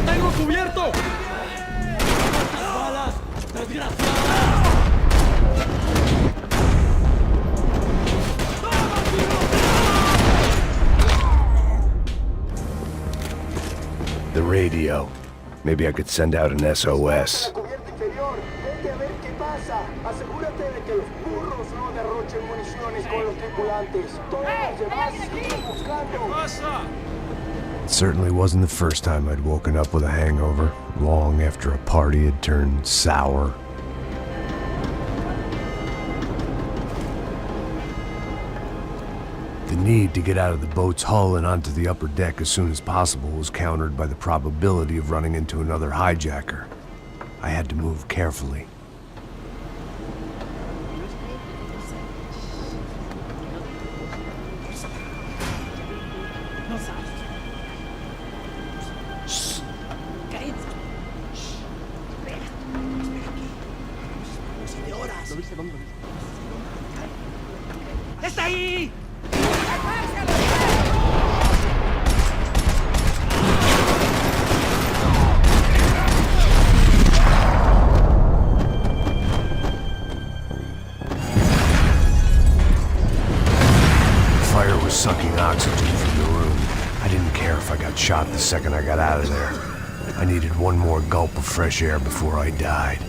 ¡Tengo cubierto! ¡Balas! ¡Desgraciado! The radio. Maybe I could send out an SOS. It certainly wasn't the first time I'd woken up with a hangover, long after a party had turned sour. The need to get out of the boat's hull and onto the upper deck as soon as possible was countered by the probability of running into another hijacker. I had to move carefully. ¡Está ahí! Fire was sucking oxygen from the room. I didn't care if I got shot the second I got out of there. I needed one more gulp of fresh air before I died.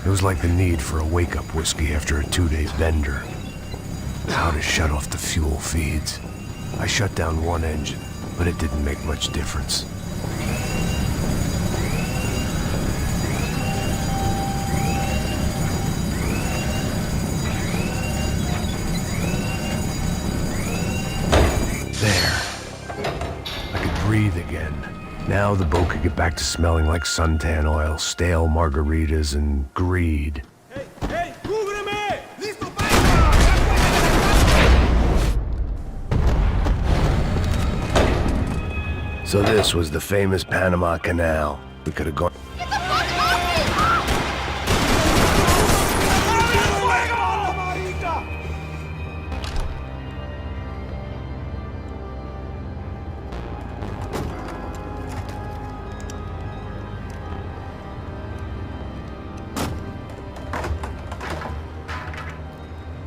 It was like the need for a wake-up whiskey after a 2-day bender. How to shut off the fuel feeds. I shut down one engine, but it didn't make much difference. There. I could breathe again. Now the boat could get back to smelling like suntan oil, stale margaritas, and greed. ¡Hey! ¡Hey! ¡Cúbreme! ¡Listo, para! So this was the famous Panama Canal. We could have gone...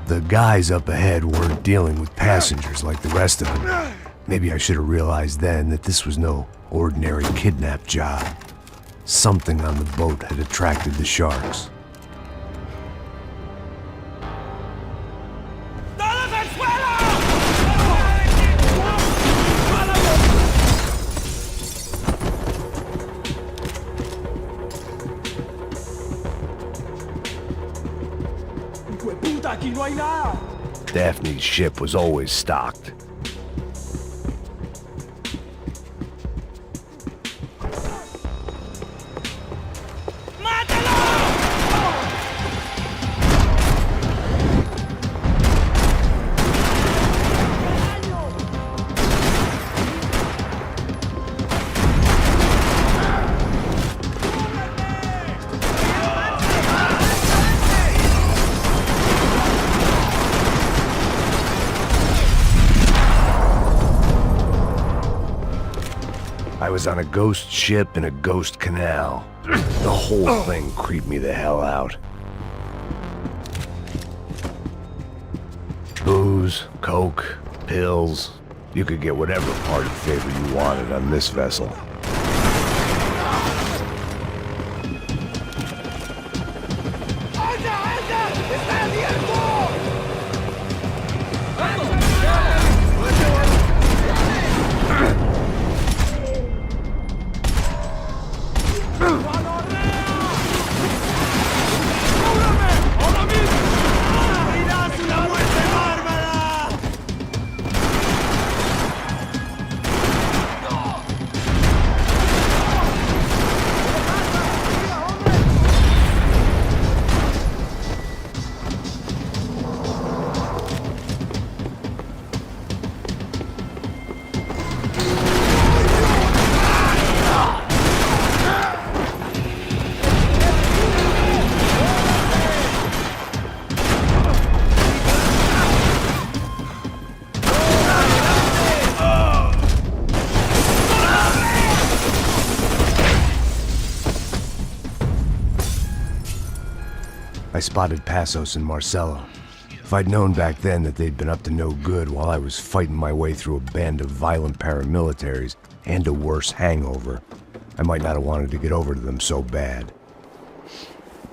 The guys up ahead weren't dealing with passengers like the rest of them. Maybe I should have realized then that this was no ordinary kidnap job. Something on the boat had attracted the sharks. ¡Aquí no hay nada! Daphne's ship was always stocked. I was on a ghost ship in a ghost canal. The whole thing creeped me the hell out. Booze, coke, pills. You could get whatever party favor you wanted on this vessel. I spotted Passos and Marcelo. If I'd known back then that they'd been up to no good while I was fighting my way through a band of violent paramilitaries and a worse hangover, I might not have wanted to get over to them so bad.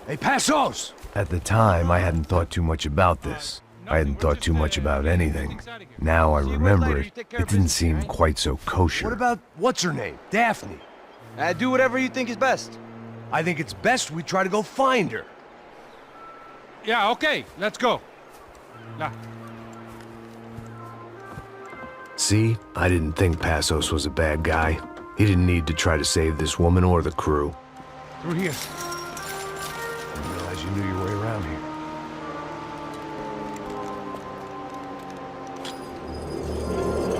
Hey, Passos! At the time, I hadn't thought too much about this. I hadn't thought too much about anything. Now I remember it, it didn't seem quite so kosher. What about, what's her name? Daphne? Do whatever you think is best. I think it's best we try to go find her. Yeah, okay, let's go. Nah. See? I didn't think Passos was a bad guy. He didn't need to try to save this woman or the crew. Through here. I didn't realize you knew your way around here.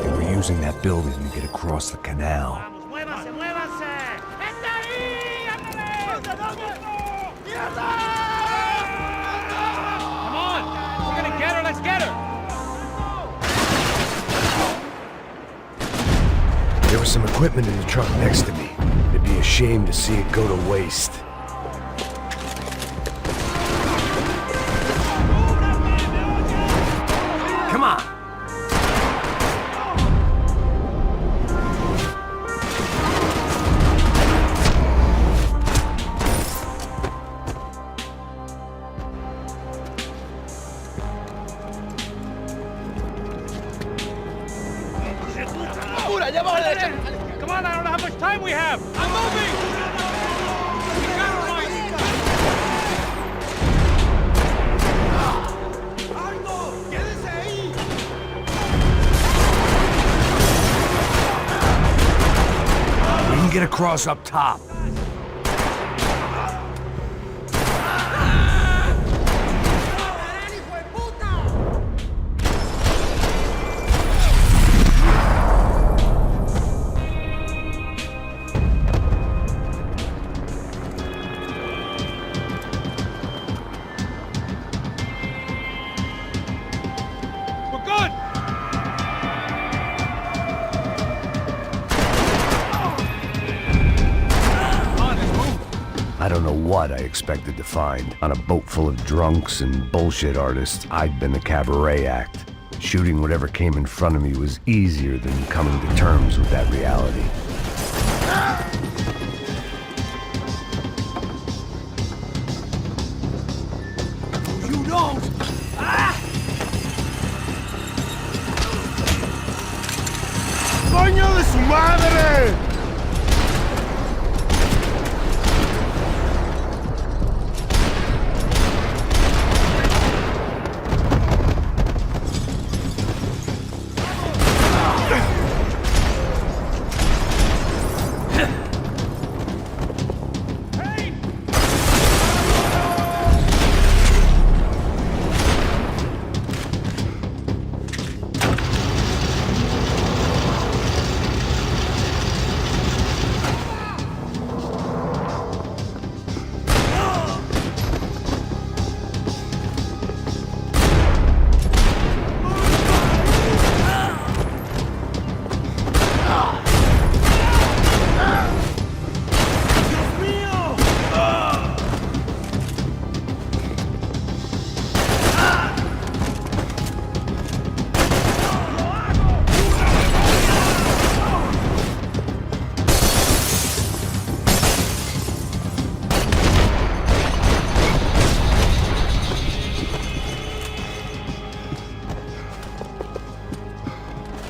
They were using that building to get across the canal. ¡Muévanse, muévanse! ¡Está ahí! Come on! We're gonna get her, let's get her! There was some equipment in the truck next to me. It'd be a shame to see it go to waste. Come on! Come on, I don't know how much time we have! I'm moving! We got her We can get across up top. We're good! I don't know what I expected to find. On a boat full of drunks and bullshit artists, I'd been a cabaret act. Shooting whatever came in front of me was easier than coming to terms with that reality. You don't! ¡Coño de su madre!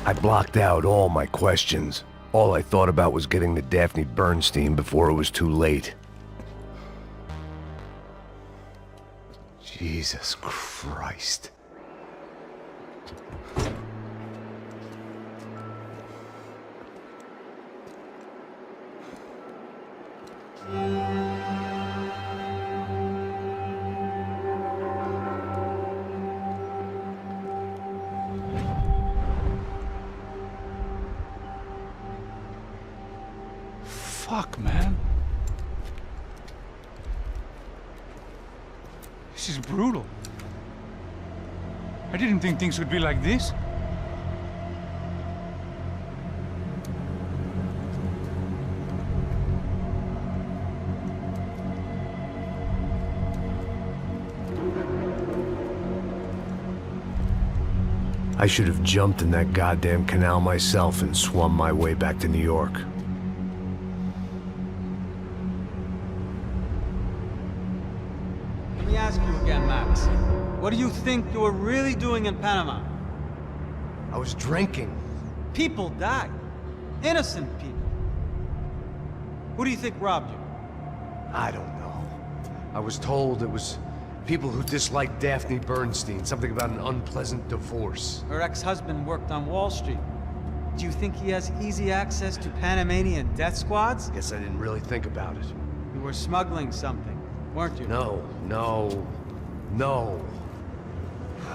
I blocked out all my questions. All I thought about was getting to Daphne Bernstein before it was too late. Jesus Christ. Fuck, man. This is brutal. I didn't think things would be like this. I should have jumped in that goddamn canal myself and swum my way back to New York. Let me ask you again, Max. What do you think you were really doing in Panama? I was drinking. People died. Innocent people. Who do you think robbed you? I don't know. I was told it was people who disliked Daphne Bernstein, something about an unpleasant divorce. Her ex-husband worked on Wall Street. Do you think he has easy access to Panamanian death squads? Guess I didn't really think about it. You were smuggling something, weren't you? No.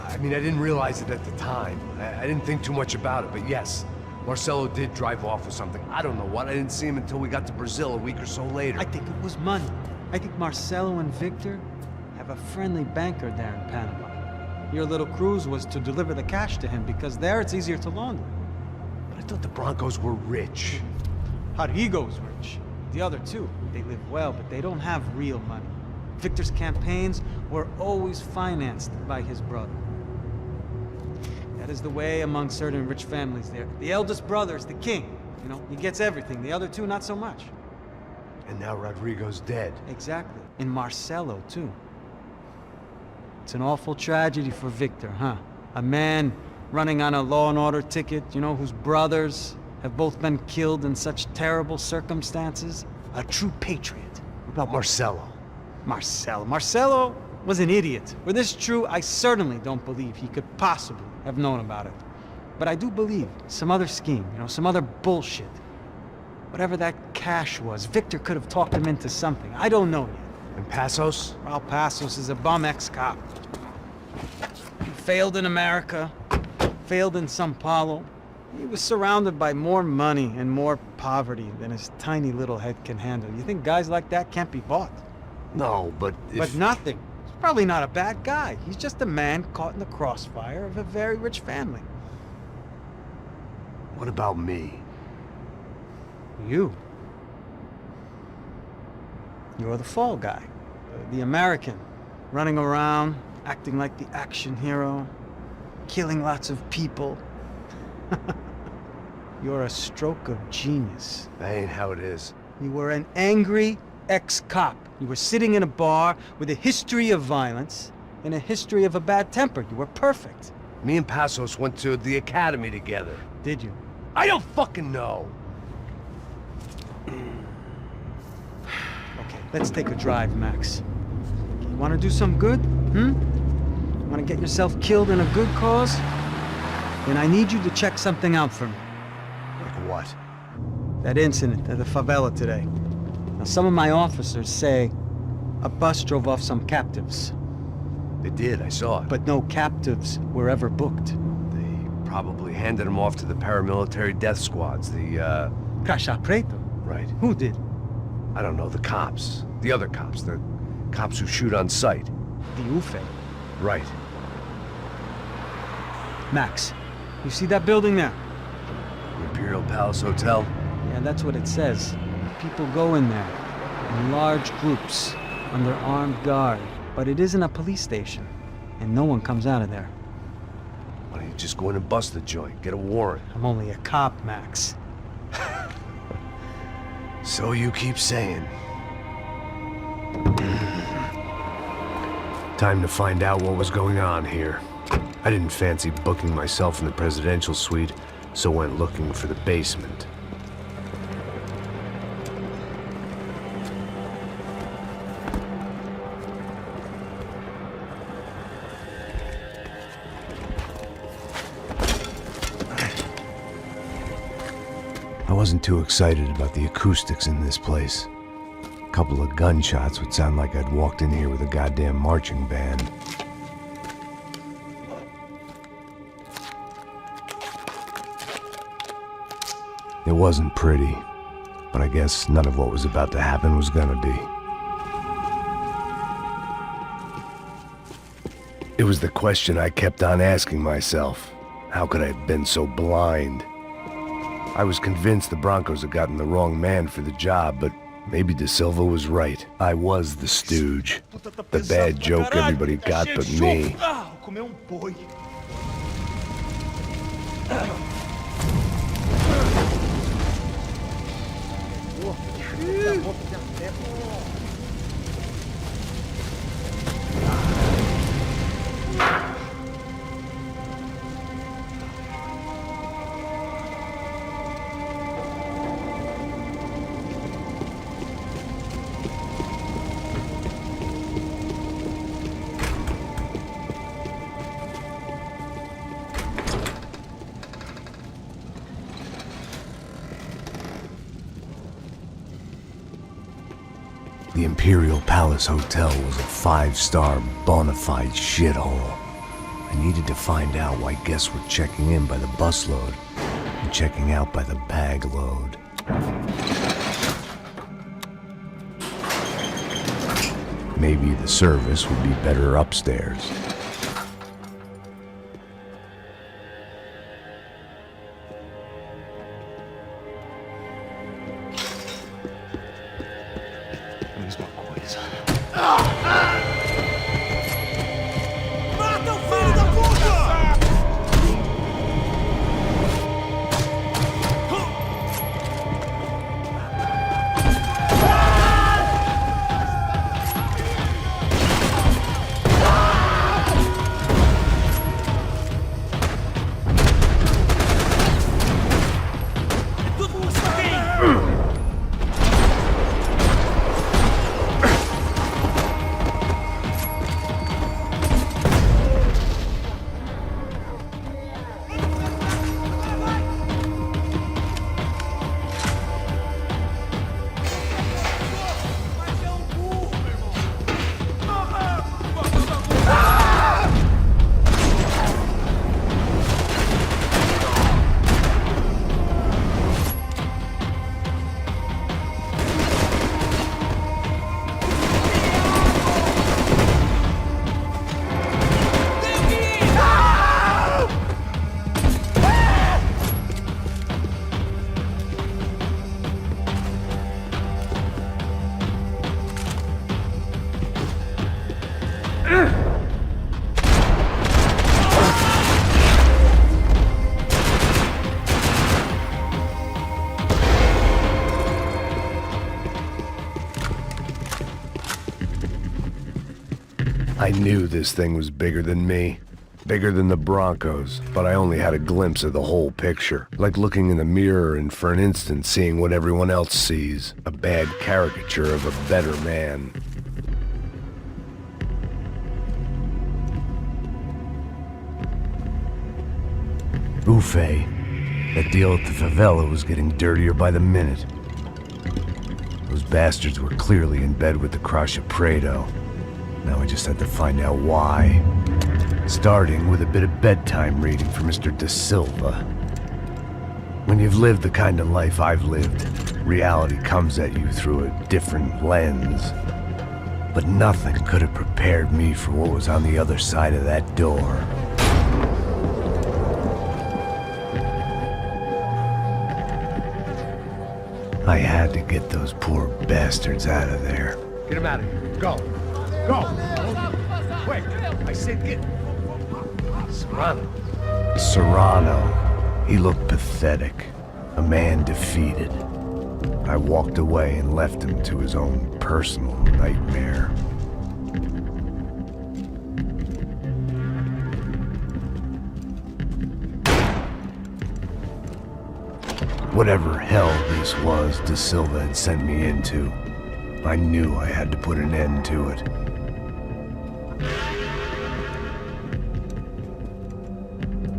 I mean, I didn't realize it at the time. I didn't think too much about it, but yes, Marcelo did drive off with something. I don't know what. I didn't see him until we got to Brazil a week or so later. I think it was money. I think Marcelo and Victor have a friendly banker there in Panama. Your little cruise was to deliver the cash to him because there it's easier to launder. But I thought the Broncos were rich. Rodrigo's rich. The other two, they live well, but they don't have real money. Victor's campaigns were always financed by his brother. That is the way among certain rich families there. The eldest brother is the king. You know, he gets everything. The other two, not so much. And now Rodrigo's dead. Exactly. And Marcelo, too. It's an awful tragedy for Victor, huh? A man running on a law and order ticket, you know, whose brothers have both been killed in such terrible circumstances. A true patriot. What about Marcelo? Marcelo was an idiot. Were this true, I certainly don't believe he could possibly have known about it. But I do believe some other scheme, you know, some other bullshit. Whatever that cash was, Victor could have talked him into something. I don't know yet. And Passos? Raul Passos is a bum ex-cop. He failed in America, failed in São Paulo. He was surrounded by more money and more poverty than his tiny little head can handle. You think guys like that can't be bought? No, but if... But nothing. He's probably not a bad guy. He's just a man caught in the crossfire of a very rich family. What about me? You. You're the fall guy. The American. Running around, acting like the action hero. Killing lots of people. You're a stroke of genius. That ain't how it is. You were an angry ex-cop. You were sitting in a bar with a history of violence and a history of a bad temper. You were perfect. Me and Passos went to the academy together. Did you? I don't fucking know! Okay, let's take a drive, Max. You want to do some good? Want to get yourself killed in a good cause? Then I need you to check something out for me. Like what? That incident at the favela today. Now, some of my officers say a bus drove off some captives. They did, I saw it. But no captives were ever booked. They probably handed them off to the paramilitary death squads, the, Caixa Preto? Right. Who did? I don't know, the cops. The other cops, the cops who shoot on sight. The UFE. Right. Max, you see that building there? The Imperial Palace Hotel? Yeah, that's what it says. People go in there, in large groups, under armed guard. But it isn't a police station, and no one comes out of there. Why don't you just go in and bust the joint, get a warrant? I'm only a cop, Max. So you keep saying. Time to find out what was going on here. I didn't fancy booking myself in the presidential suite, so went looking for the basement. I wasn't too excited about the acoustics in this place. A couple of gunshots would sound like I'd walked in here with a goddamn marching band. It wasn't pretty, but I guess none of what was about to happen was gonna be. It was the question I kept on asking myself. How could I have been so blind? I was convinced the Broncos had gotten the wrong man for the job, but maybe De Silva was right. I was the stooge. The bad joke everybody got but me. The Imperial Palace Hotel was a 5-star bona fide shithole. I needed to find out why guests were checking in by the busload and checking out by the bag load. Maybe the service would be better upstairs. I knew this thing was bigger than me, bigger than the Broncos, but I only had a glimpse of the whole picture, like looking in the mirror and for an instant seeing what everyone else sees, a bad caricature of a better man. Buffet. That deal at the favela was getting dirtier by the minute. Those bastards were clearly in bed with the Crusher Prado. Now I just had to find out why. Starting with a bit of bedtime reading for Mr. Da Silva. When you've lived the kind of life I've lived, reality comes at you through a different lens. But nothing could have prepared me for what was on the other side of that door. I had to get those poor bastards out of there. Get him out of here. Go. Go! Quick! I said get... Serrano. Serrano. He looked pathetic. A man defeated. I walked away and left him to his own personal nightmare. Whatever hell this was Da Silva had sent me into, I knew I had to put an end to it.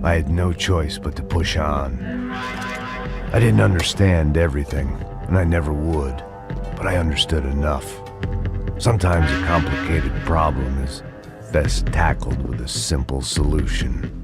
I had no choice but to push on. I didn't understand everything, and I never would, but I understood enough. Sometimes a complicated problem is best tackled with a simple solution.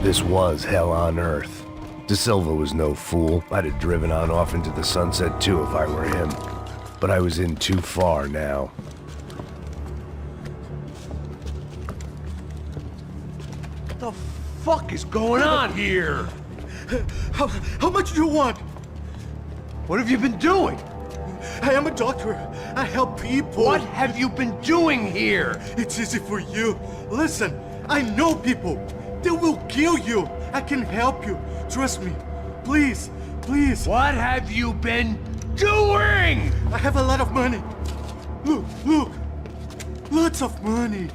This was hell on earth. De Silva was no fool. I'd have driven on off into the sunset too if I were him. But I was in too far now. What the fuck is going on here? How much do you want? What have you been doing? I am a doctor. I help people. What have you been doing here? It's easy for you. Listen, I know people. They will kill you. I can help you. Trust me. Please, please. What have you been doing? I have a lot of money. Look, look. Lots of money.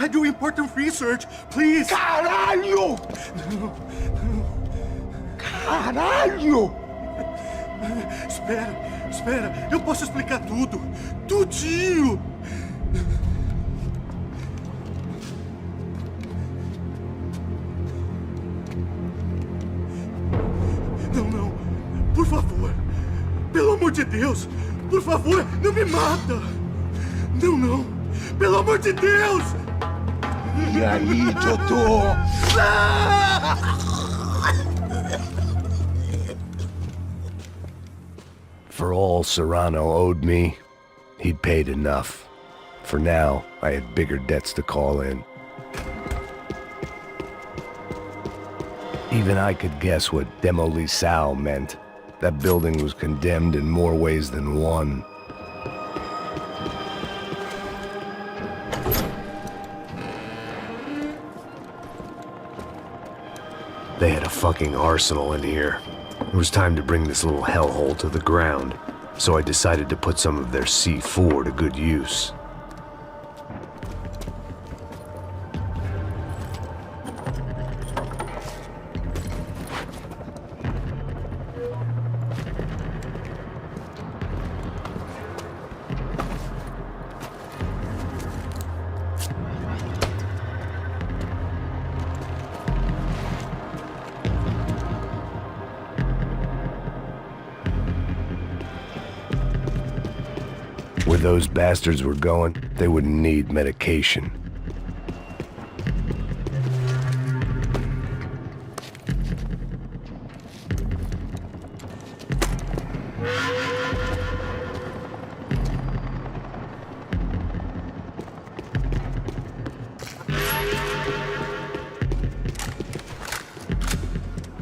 I do important research. Please. Caralho! Caralho! Espera. Eu posso explicar tudo. Tudinho. Não. Por favor. Pelo amor de Deus. Por favor, não me mata. Não. Pelo amor de Deus. E aí, Totó? For all Serrano owed me, he'd paid enough. For now, I had bigger debts to call in. Even I could guess what demolição meant. That building was condemned in more ways than one. They had a fucking arsenal in here. It was time to bring this little hellhole to the ground, so I decided to put some of their C4 to good use. Where those bastards were going, they wouldn't need medication.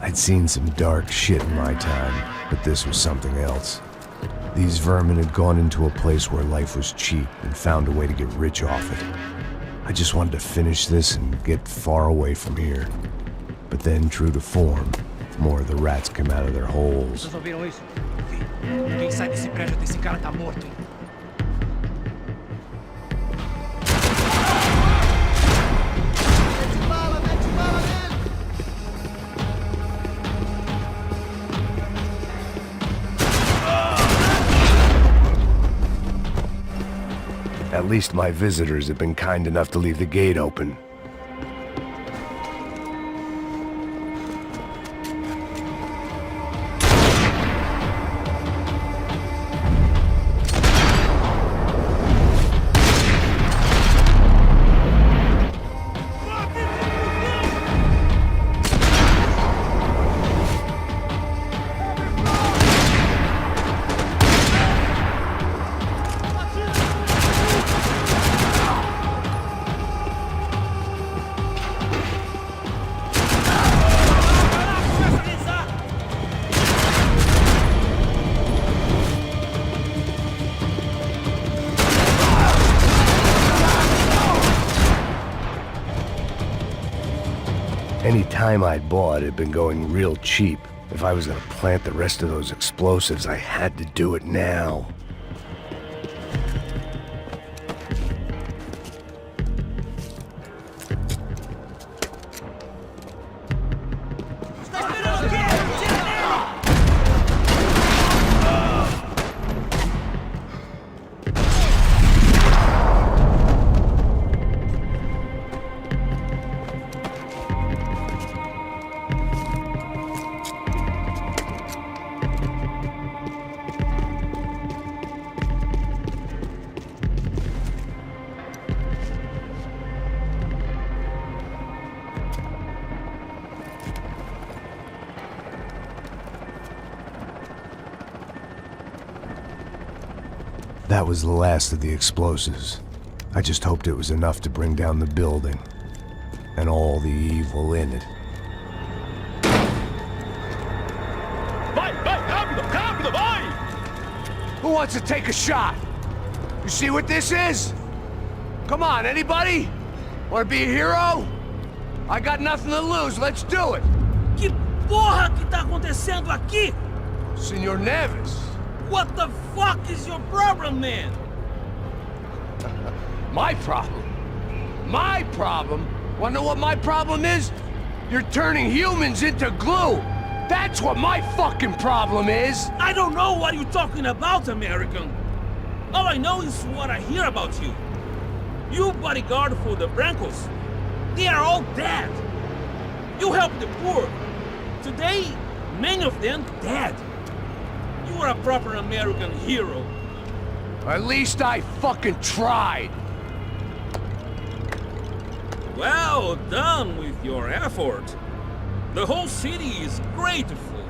I'd seen some dark shit in my time, but this was something else. These vermin had gone into a place where life was cheap and found a way to get rich off it. I just wanted to finish this and get far away from here. But then, true to form, more of the rats came out of their holes. Vocês ouviram isso? Quem sai desse prédio desse cara tá morto, hein? At least my visitors had been kind enough to leave the gate open. Any time I'd bought had been going real cheap. If I was gonna plant the rest of those explosives, I had to do it now. That was the last of the explosives. I just hoped it was enough to bring down the building. And all the evil in it. Vai, vai, rápido, rápido, vai! Who wants to take a shot? You see what this is? Come on, anybody? Want to be a hero? I got nothing to lose, let's do it! Que porra que tá acontecendo aqui? Senor Neves. What the fuck is your problem, man? My problem? My problem? Wanna know what my problem is? You're turning humans into glue! That's what my fucking problem is! I don't know what you're talking about, American. All I know is what I hear about you. You bodyguard for the Brancos. They are all dead. You help the poor. Today, many of them dead. You are a proper American hero. At least I fucking tried! Well done with your effort. The whole city is grateful.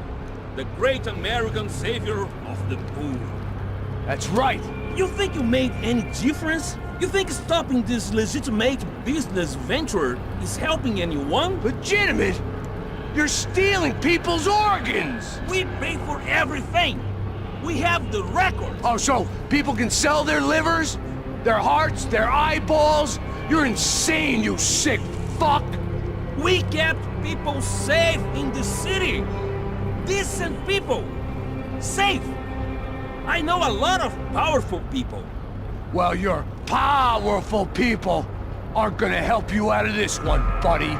The great American savior of the poor. That's right! You think you made any difference? You think stopping this legitimate business venture is helping anyone? Legitimate? You're stealing people's organs! We pay for everything. We have the record. Oh, so people can sell their livers? Their hearts? Their eyeballs? You're insane, you sick fuck! We kept people safe in the city. Decent people. Safe. I know a lot of powerful people. Well, your powerful people aren't gonna help you out of this one, buddy.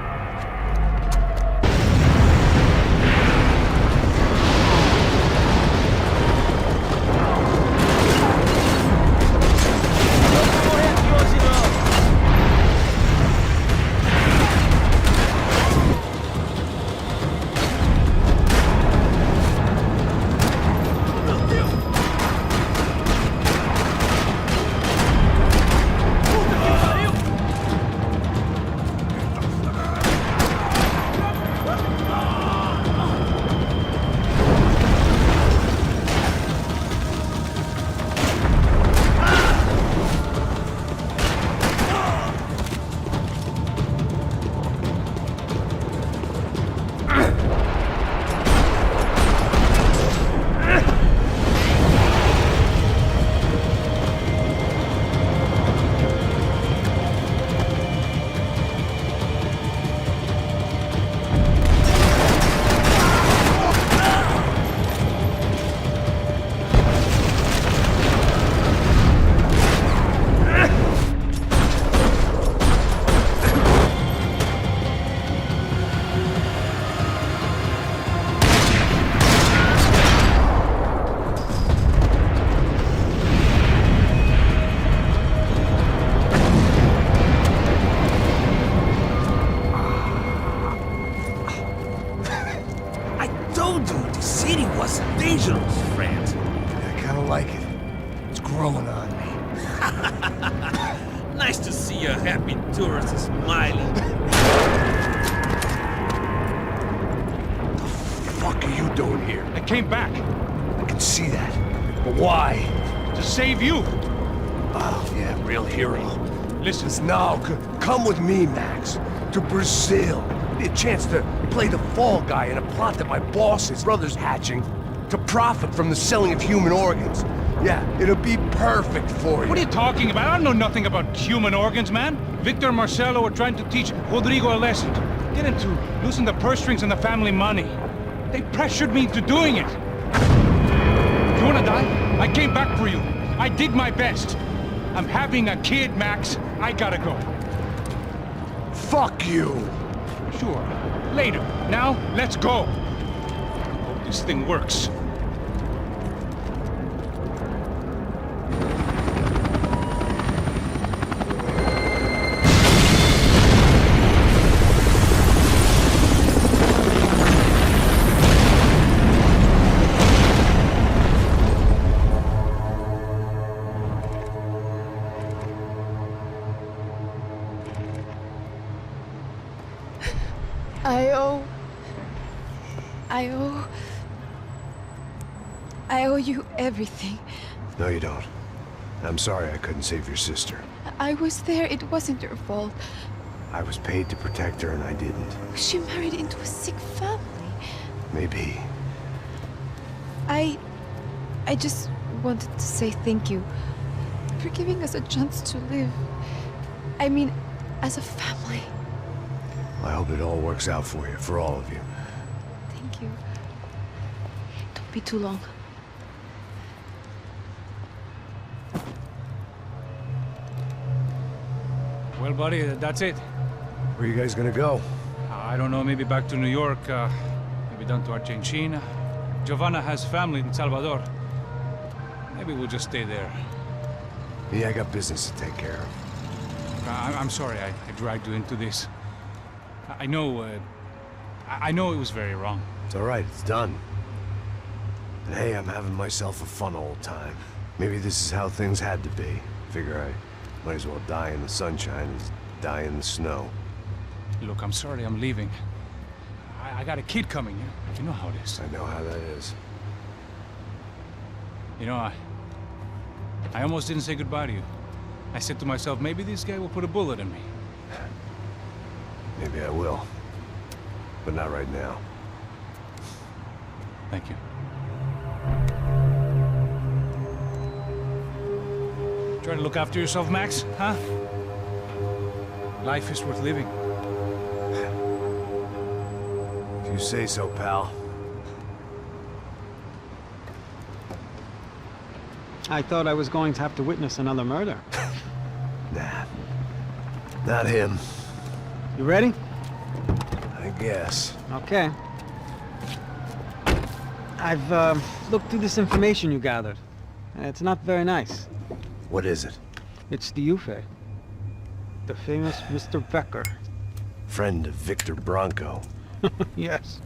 Nice to see a happy tourist smiling. What the fuck are you doing here? I came back I can see that. But why? to save you. Oh, yeah, real hero. Listen, Now, come with me, Max. To Brazil. Be a chance to play the fall guy in a plot that my boss's brother's hatching to profit from the selling of human organs. Yeah, it'll be perfect for you. what are you talking about? I don't know nothing about human organs, man. Victor and Marcelo were trying to teach Rodrigo a lesson. Get him to loosen the purse strings and the family money. They pressured me into doing it. You wanna die? I came back for you. I did my best. I'm having a kid, Max. I gotta go. Fuck you. Sure. Later. Now, let's go. Hope this thing works. I owe you everything. No, you don't. I'm sorry I couldn't save your sister. I was there. It wasn't your fault. I was paid to protect her and I didn't. She married into a sick family. Maybe. I just wanted to say thank you for giving us a chance to live. I mean, as a family. I hope it all works out for you, for all of you. Thank you. Don't be too long. Well, buddy, that's it. Where you guys gonna go? I don't know, maybe back to New York, maybe down to Argentina. Giovanna has family in Salvador. Maybe we'll just stay there. Yeah, I got business to take care of. I'm sorry I dragged you into this. I know it was very wrong. It's all right, it's done. And hey, I'm having myself a fun old time. Maybe this is how things had to be. Figure I might as well die in the sunshine as die in the snow. Look, I'm sorry I'm leaving. I got a kid coming, you know how it is. I know how that is. You know, I almost didn't say goodbye to you. I said to myself, maybe this guy will put a bullet in me. Maybe I will. But not right now. Thank you. Try to look after yourself, Max, huh? Life is worth living. If you say so, pal. I thought I was going to have to witness another murder. Nah. Not him. You ready? I guess. Okay. I've looked through this information you gathered. And it's not very nice. What is it? It's the Ufe. The famous Mr. Becker. Friend of Victor Bronco. Yes.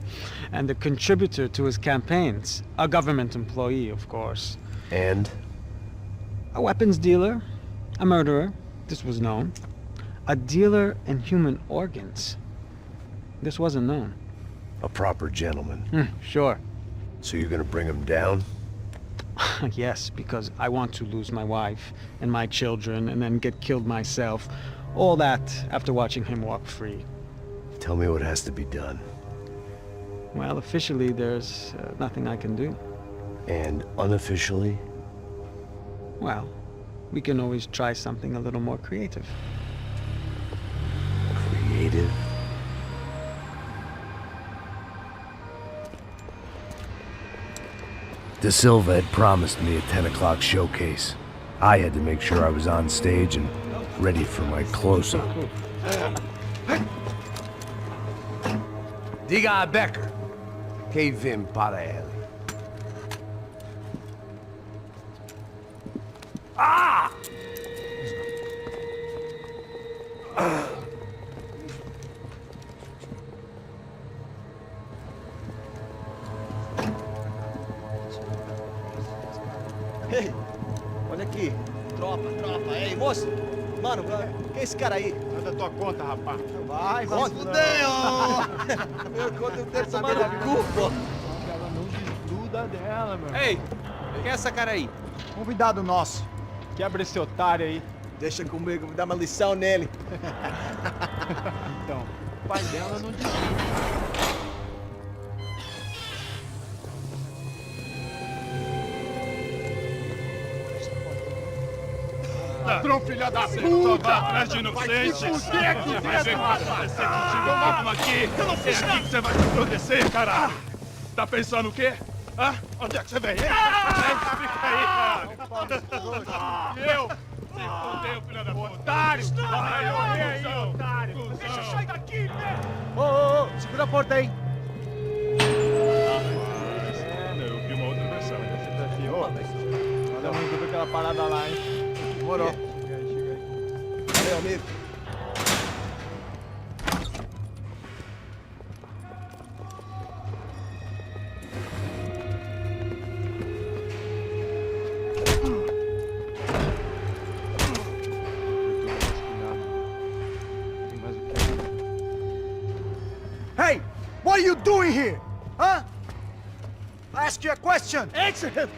And a contributor to his campaigns. A government employee, of course. And? A weapons dealer. A murderer. This was known. A dealer in human organs. This wasn't known. A proper gentleman. Sure. So you're gonna bring him down? Yes, because I want to lose my wife and my children and then get killed myself. All that after watching him walk free. Tell me what has to be done. Well, officially, there's nothing I can do. And unofficially? Well, we can always try something a little more creative. Creative? De Silva had promised me a 10 o'clock showcase. I had to make sure I was on stage and ready for my close-up. Diga a Becker. Que vim para ele. Ah! Ei, olha aqui. Tropa. Ei, moço. Mano, quem é esse cara aí? Sai da tua conta, rapaz. Vai fudeu! Meu conta eu tenho tomado cu, pô. Ela não desgruda dela, meu. Ei, quem é essa cara aí? Convidado nosso. Quebra esse otário aí. Deixa comigo, me dá uma lição nele. Então, o pai dela não desgruda. Ladrão, filha da puta! Vai atrás de inocente! Vai aqui dentro, rapaz! Você continua mesmo aqui! Eu não fiz nada! Você vai se proteger, caralho! Tá pensando o quê? Hã? Onde é que você vem? Fica aí, cara! Eu? Se fodeu, filha da puta! Otário! Vai, olha aí, otário! Deixa eu sair daqui, né? Ô, segura a porta aí! Eu vi uma outra versão. Olha, vamos ver aquela parada lá, hein? Demorou. Chega aí. Valeu, amigo. Hey! What are you doing here? Huh? I ask you a question! Answer him!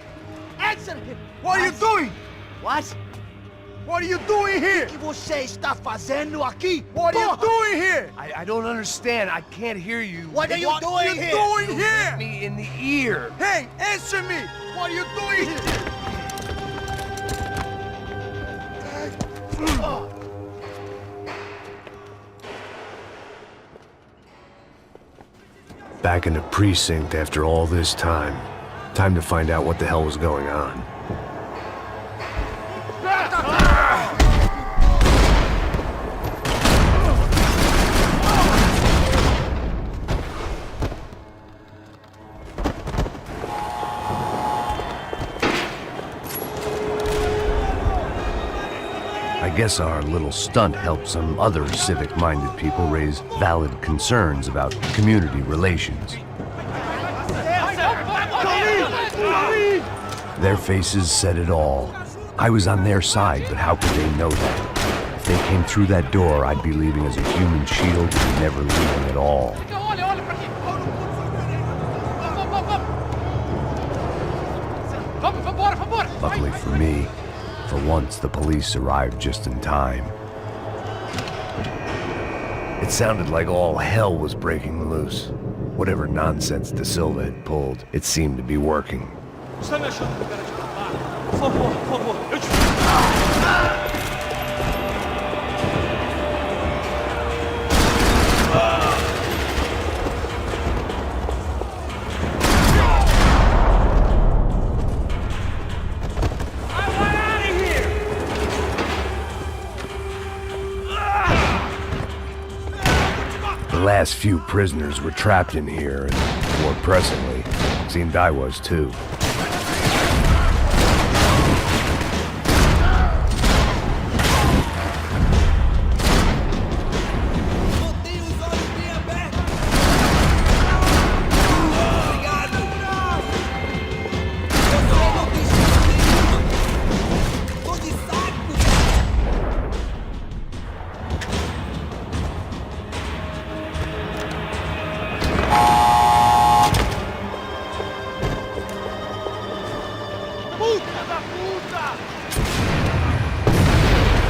Answer him! What are you doing? What? What are you doing here? O que você está fazendo aqui? What are you doing here? I don't understand. I can't hear you. What are you doing here? Doing here? Hit me in the ear. Hey, answer me. What are you doing here? Back in the precinct after all this time. Time to find out what the hell was going on. I guess our little stunt helped some other civic-minded people raise valid concerns about community relations. Their faces said it all. I was on their side, but how could they know that? If they came through that door, I'd be leaving as a human shield and never leaving at all. Luckily for me, for once the police arrived just in time. It sounded like all hell was breaking loose. Whatever nonsense De Silva had pulled, it seemed to be working. Está me achando com cara de babaca? Por favor, por favor. Eu te... The last few prisoners were trapped in here, and more pressingly, it seemed I was too.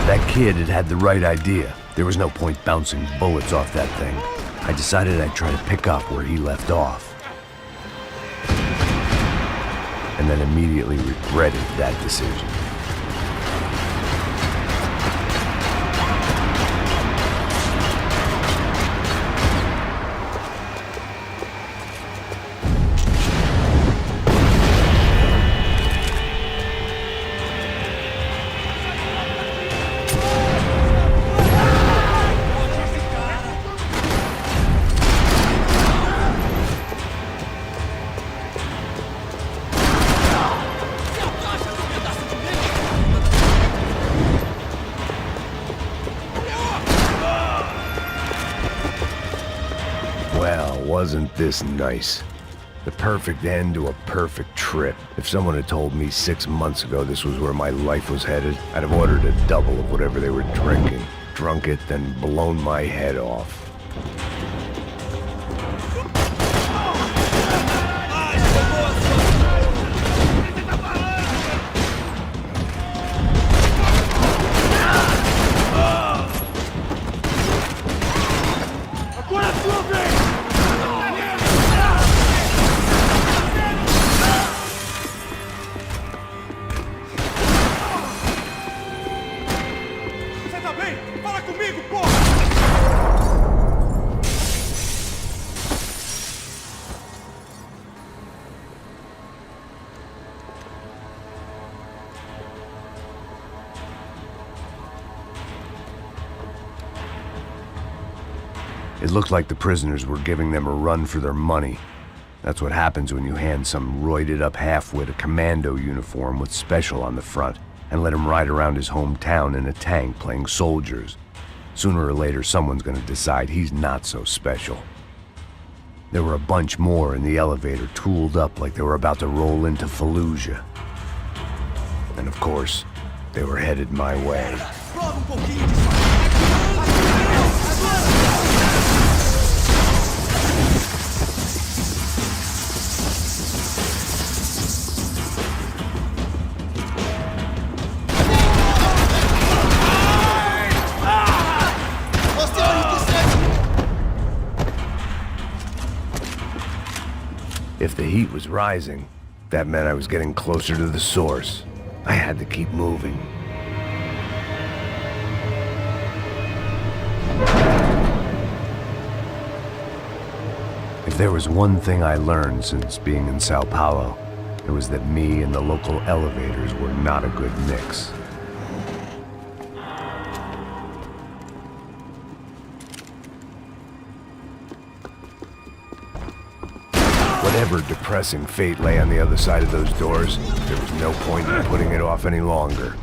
That kid had the right idea. There was no point bouncing bullets off that thing. I decided I'd try to pick up where he left off. And then immediately regretted that decision. Well, wasn't this nice? The perfect end to a perfect trip. If someone had told me 6 months ago this was where my life was headed, I'd have ordered a double of whatever they were drinking, drunk it, then blown my head off. It looked like the prisoners were giving them a run for their money. That's what happens when you hand some roided-up halfwit a commando uniform with special on the front and let him ride around his hometown in a tank playing soldiers. Sooner or later, someone's gonna decide he's not so special. There were a bunch more in the elevator, tooled up like they were about to roll into Fallujah. And of course, they were headed my way. If the heat was rising, that meant I was getting closer to the source. I had to keep moving. If there was one thing I learned since being in São Paulo, it was that me and the local elevators were not a good mix. Whatever depressing fate lay on the other side of those doors, there was no point in putting it off any longer.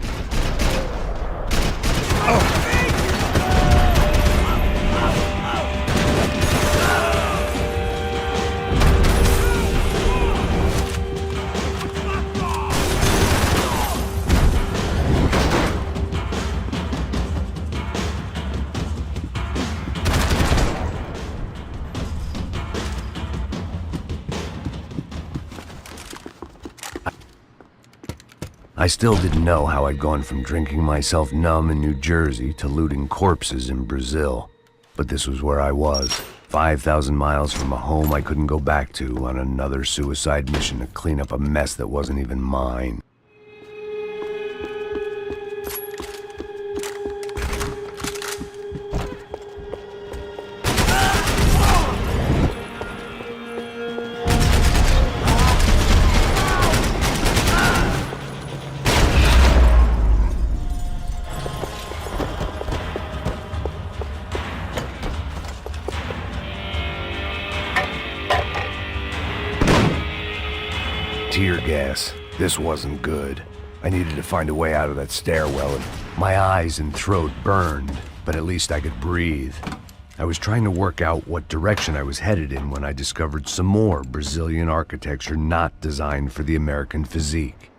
I still didn't know how I'd gone from drinking myself numb in New Jersey to looting corpses in Brazil. But this was where I was, 5,000 miles from a home I couldn't go back to, on another suicide mission to clean up a mess that wasn't even mine. Tear gas. This wasn't good. I needed to find a way out of that stairwell, and my eyes and throat burned, but at least I could breathe. I was trying to work out what direction I was headed in when I discovered some more Brazilian architecture not designed for the American physique.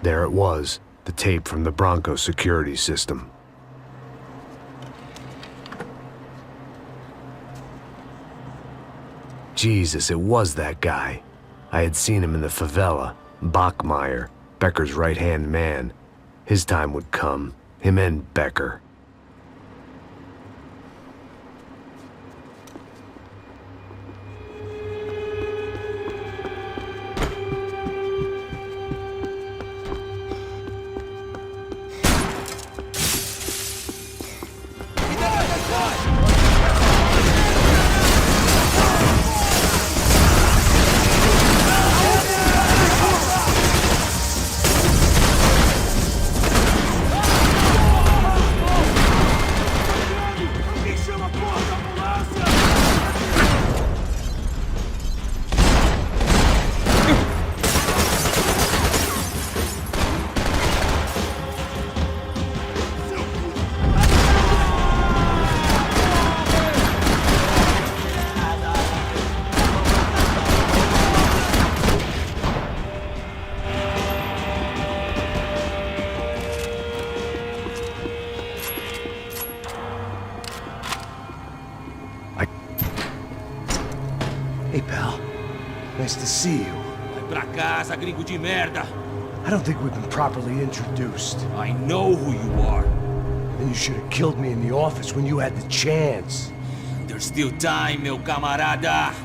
There it was, the tape from the Bronco security system. Jesus, it was that guy. I had seen him in the favela, Bachmeyer, Becker's right-hand man. His time would come, him and Becker. Hey, pal. Nice to see you. Vai pra casa, gringo de merda. I don't think we've been properly introduced. I know who you are. Then you should have killed me in the office when you had the chance. There's still time, meu camarada.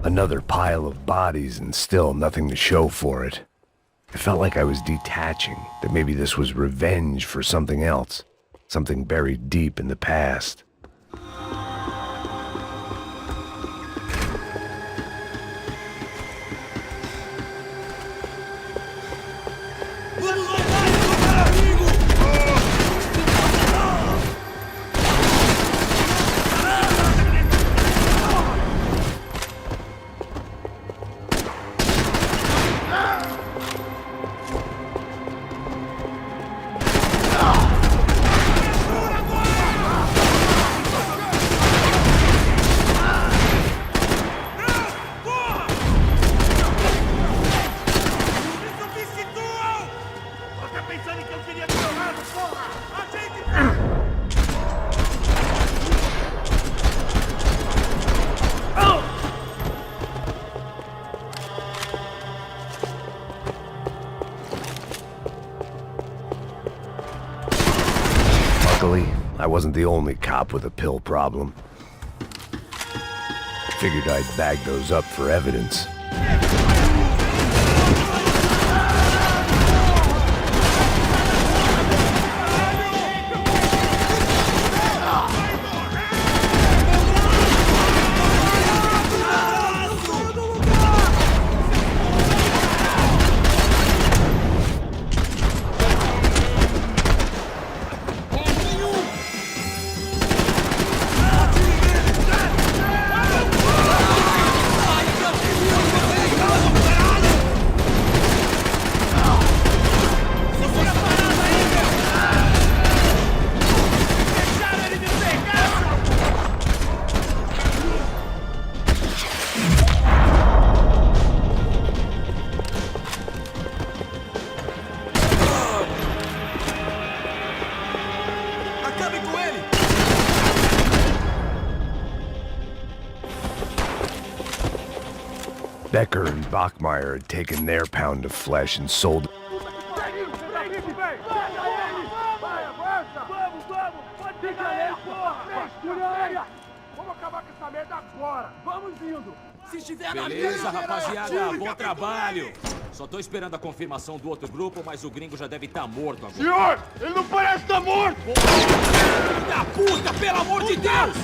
Another pile of bodies and still nothing to show for it. It felt like I was detaching, that maybe this was revenge for something else, something buried deep in the past. Luckily, I wasn't the only cop with a pill problem. Figured I'd bag those up for evidence. Becker and Bachmeyer had taken their pound of flesh and sold it. Beleza, rapaziada, bom trabalho. Só tô esperando a confirmação do outro grupo, mas o gringo já deve estar morto agora. Senhor, ele não parece estar morto! Filho da puta, pelo amor de Deus!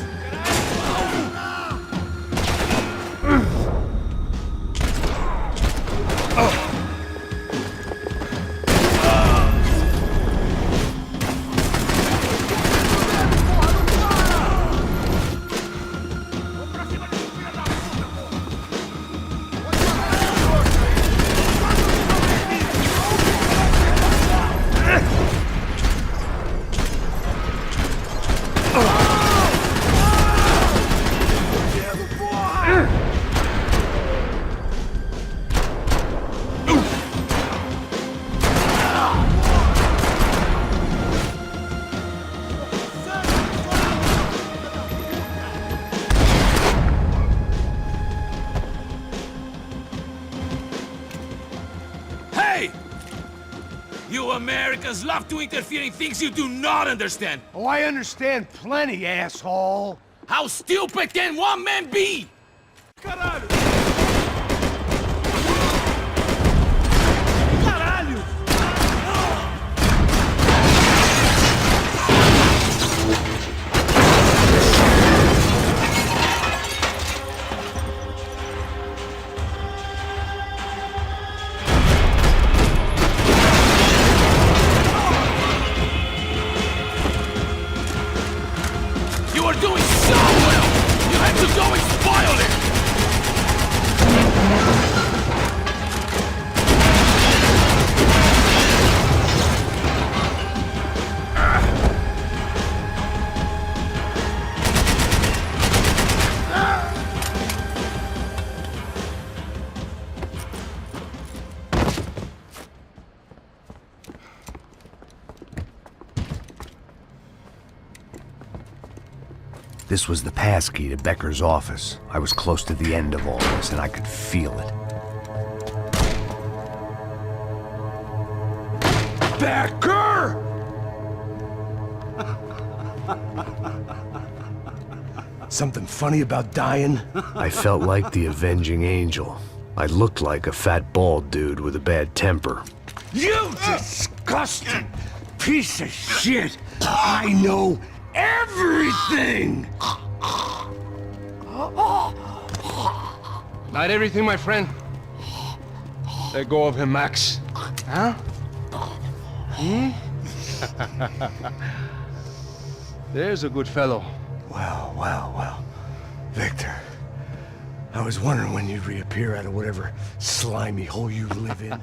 You Americans love to interfere in things you do not understand. Oh, I understand plenty, asshole. How stupid can one man be? Caralho! Caralho! You are doing so well! You have to go and spoil it! This was the passkey to Becker's office. I was close to the end of all this, and I could feel it. Becker! Something funny about dying? I felt like the avenging angel. I looked like a fat bald dude with a bad temper. You disgusting piece of shit! I know everything! Not everything, my friend. Let go of him, Max. Huh? There's a good fellow. Well. Victor, I was wondering when you'd reappear out of whatever slimy hole you live in.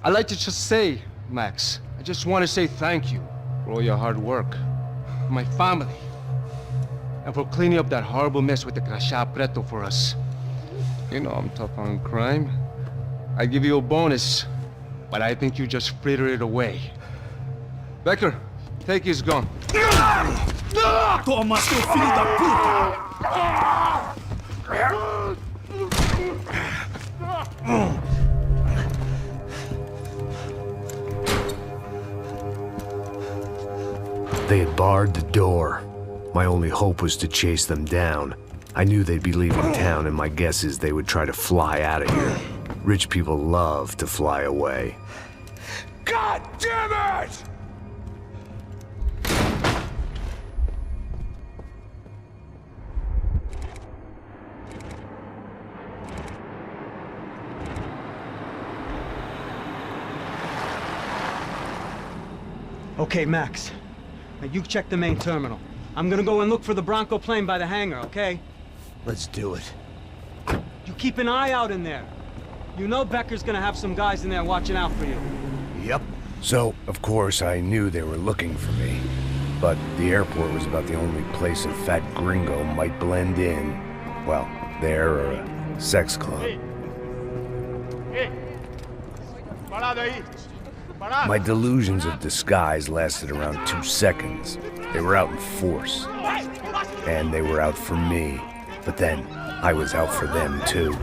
I'd like to just say, Max, I just want to say thank you for all your hard work. For my family. And for cleaning up that horrible mess with the crachá preto for us. You know I'm tough on crime. I give you a bonus, but I think you just frittered it away. Becker, take his gun. Toma, seu filho da puta! They had barred the door. My only hope was to chase them down. I knew they'd be leaving town, and my guess is they would try to fly out of here. Rich people love to fly away. God damn it! Okay, Max. Now you check the main terminal. I'm gonna go and look for the Bronco plane by the hangar, okay? Let's do it. You keep an eye out in there. You know Becker's gonna have some guys in there watching out for you. Yep. So, of course, I knew they were looking for me. But the airport was about the only place a fat gringo might blend in. Well, there or a sex club. Hey! Parado aí! Parado! My delusions of disguise lasted around 2 seconds. They were out in force. And they were out for me. But then, I was out for them too.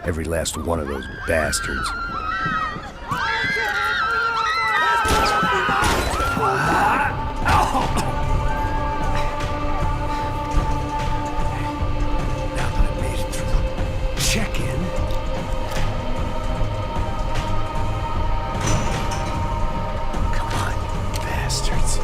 Every last one of those bastards. Now that I made it through the check-in. Come on, you bastards.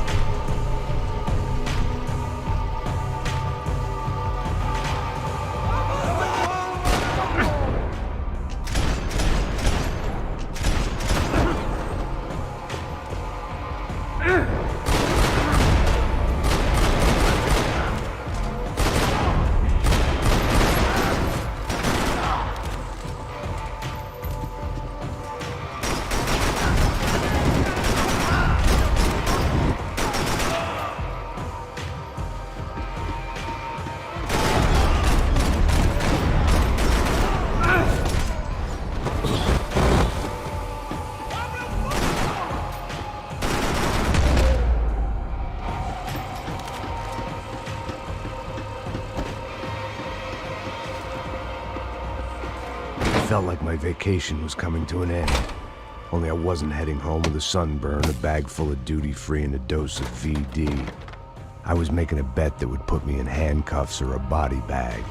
Felt like my vacation was coming to an end. Only I wasn't heading home with a sunburn, a bag full of duty-free, and a dose of VD. I was making a bet that would put me in handcuffs or a body bag.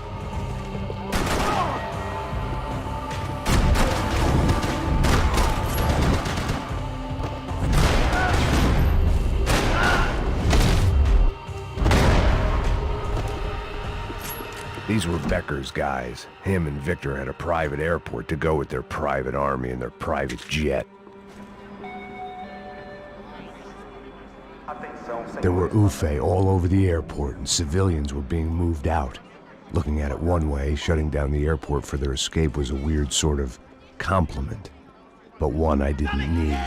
These were Becker's guys. Him and Victor had a private airport to go with their private army and their private jet. There were UFE all over the airport, and civilians were being moved out. Looking at it one way, shutting down the airport for their escape was a weird sort of compliment, but one I didn't need.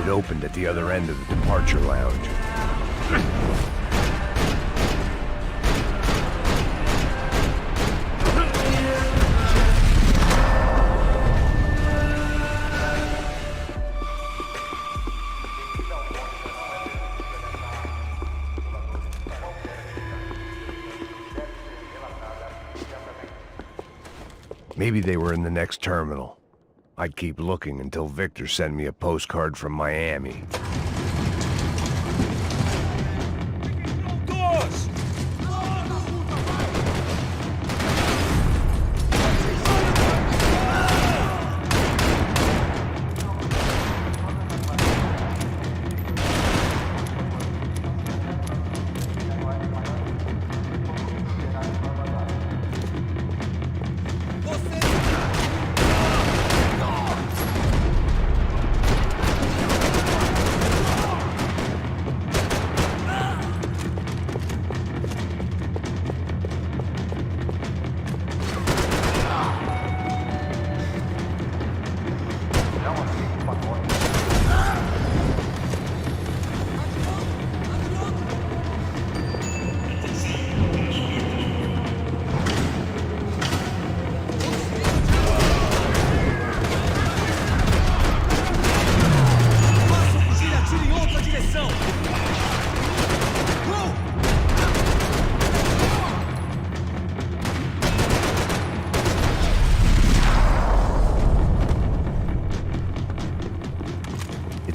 Opened at the other end of the departure lounge. Maybe they were in the next terminal. I'd keep looking until Victor sent me a postcard from Miami.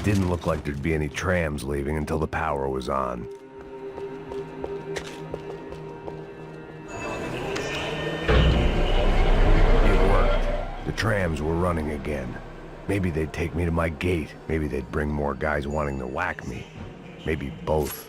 Didn't look like there'd be any trams leaving until the power was on. It worked. The trams were running again. Maybe they'd take me to my gate. Maybe they'd bring more guys wanting to whack me. Maybe both.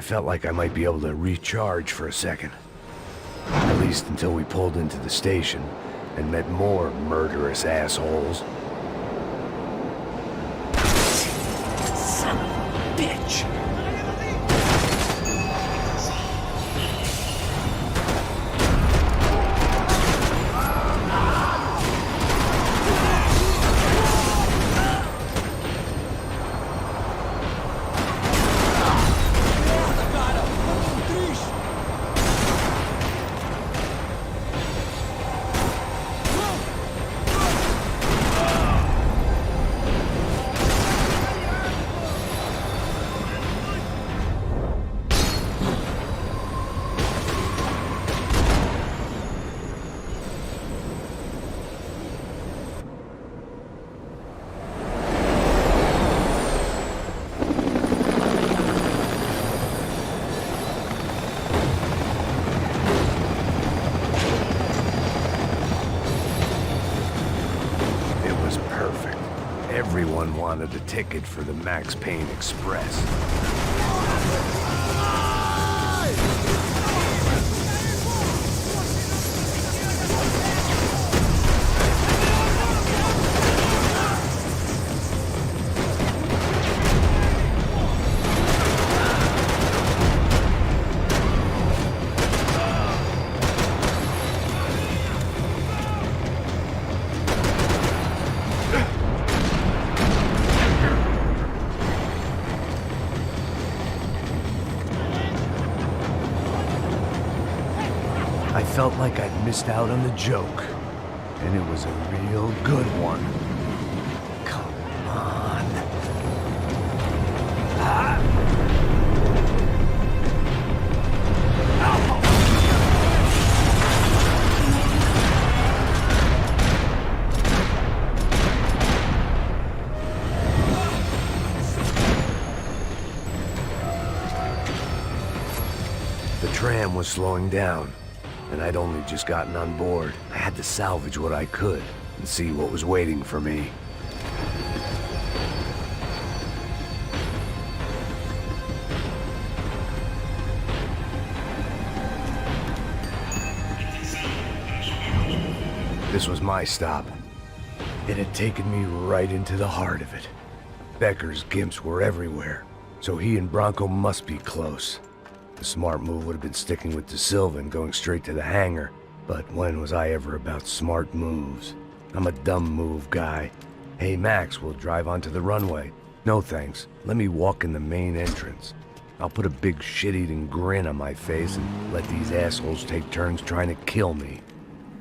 Felt like I might be able to recharge for a second. At least until we pulled into the station and met more murderous assholes. Son of a bitch! Everyone wanted a ticket for the Max Payne Express. I felt like I'd missed out on the joke, and it was a real good one. Come on. The tram was slowing down, and I'd only just gotten on board. I had to salvage what I could and see what was waiting for me. This was my stop. It had taken me right into the heart of it. Becker's gimps were everywhere, so he and Bronco must be close. The smart move would have been sticking with De Silva and going straight to the hangar, but when was I ever about smart moves? I'm a dumb move guy. Hey, Max, we'll drive onto the runway. No thanks. Let me walk in the main entrance. I'll put a big shit-eating grin on my face and let these assholes take turns trying to kill me.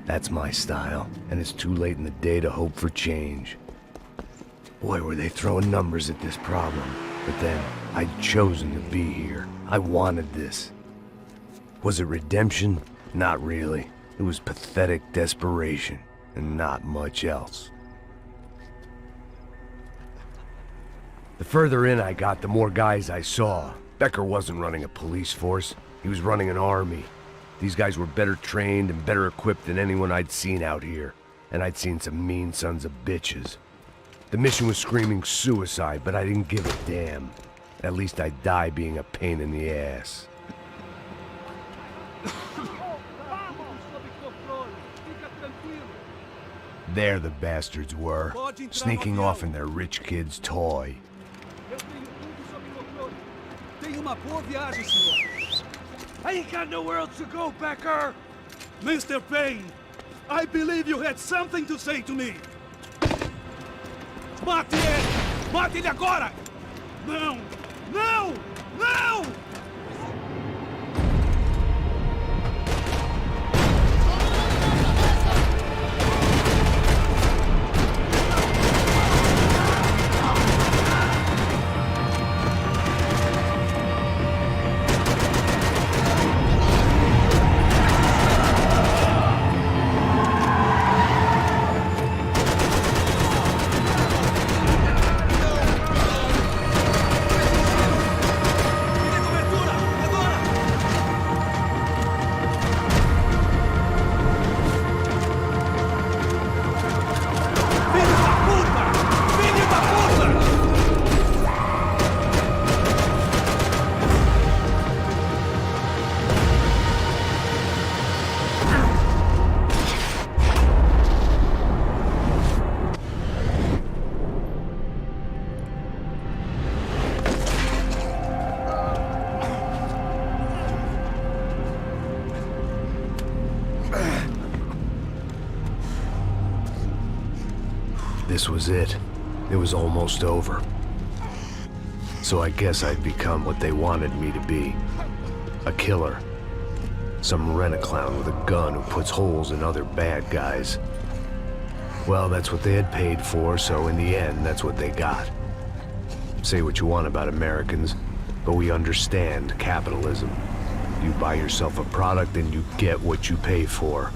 That's my style, and it's too late in the day to hope for change. Boy, were they throwing numbers at this problem. But then, I'd chosen to be here. I wanted this. Was it redemption? Not really. It was pathetic desperation, and not much else. The further in I got, the more guys I saw. Becker wasn't running a police force. He was running an army. These guys were better trained and better equipped than anyone I'd seen out here. And I'd seen some mean sons of bitches. The mission was screaming suicide, but I didn't give a damn. At least I'd die being a pain in the ass. There the bastards were, sneaking off in their rich kid's toy. I ain't got nowhere else to go, Becker! Mr. Payne, I believe you had something to say to me! Mate ele! Mate ele agora! Não! Não! Não! This was it. It was almost over. So I guess I'd become what they wanted me to be. A killer. Some rent-a-clown with a gun who puts holes in other bad guys. Well, that's what they had paid for, so in the end, that's what they got. Say what you want about Americans, but we understand capitalism. You buy yourself a product and you get what you pay for.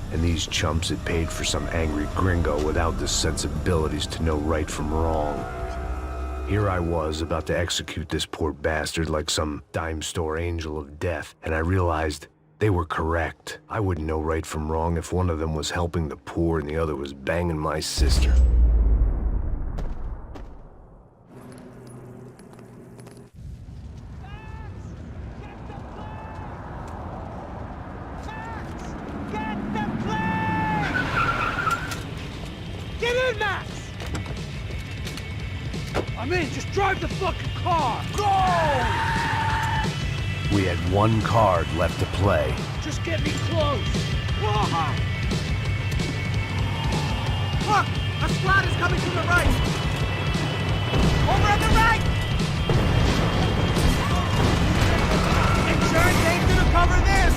And these chumps had paid for some angry gringo without the sensibilities to know right from wrong. Here I was, about to execute this poor bastard like some dime store angel of death, and I realized they were correct. I wouldn't know right from wrong if one of them was helping the poor and the other was banging my sister. I'm in, just drive the fucking car! Go! We had one card left to play. Just get me close! Whoa! Look! A squad is coming to the right! Over on the right! Insurance ain't gonna cover this!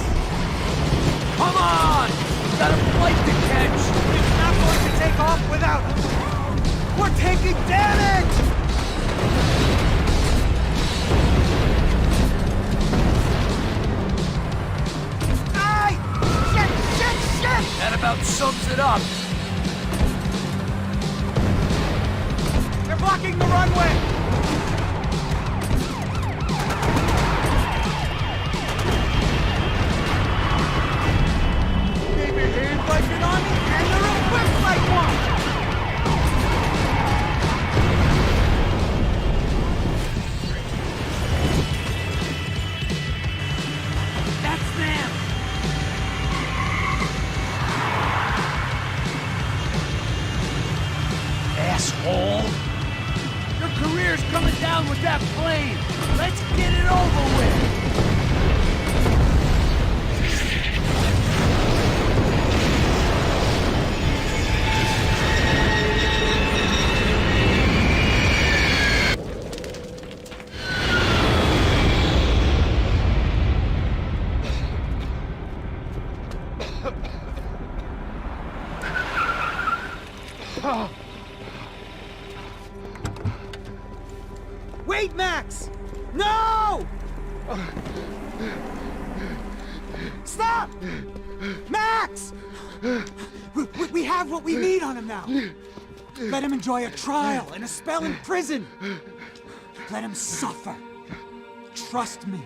Come on! Got a flight to catch! It's not going to take off without us! We're taking damage! Aye! Shit! Shit! Shit! That about sums it up. They're blocking the runway! They behave like an army and they're equipped like one! Asshole! Your career's coming down with that plane! Let's get it over with! Wait, Max! No! Stop! Max! We have what we need on him now. Let him enjoy a trial and a spell in prison. Let him suffer. Trust me.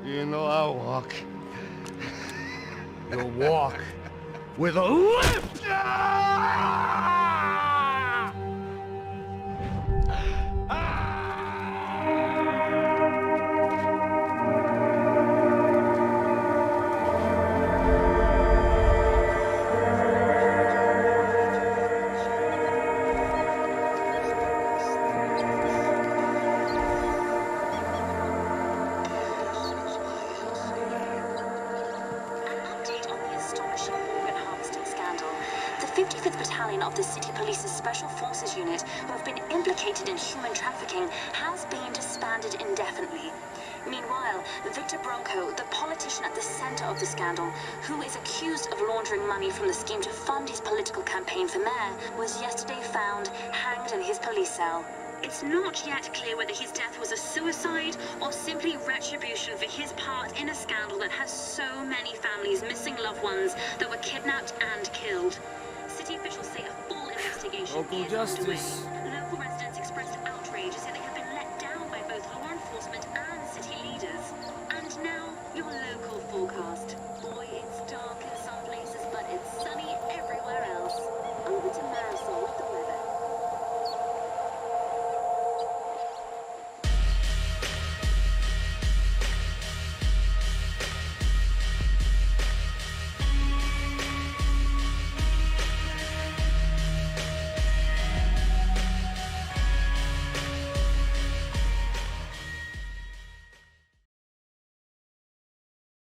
You know I'll walk. You'll walk with a limp! Of the City Police's Special Forces Unit who have been implicated in human trafficking has been disbanded indefinitely. Meanwhile, Victor Bronco, the politician at the center of the scandal, who is accused of laundering money from the scheme to fund his political campaign for mayor, was yesterday found hanged in his police cell. It's not yet clear whether his death was a suicide or simply retribution for his part in a scandal that has so many families missing loved ones that were kidnapped and killed. City officials say a full investigation Local is justice. underway.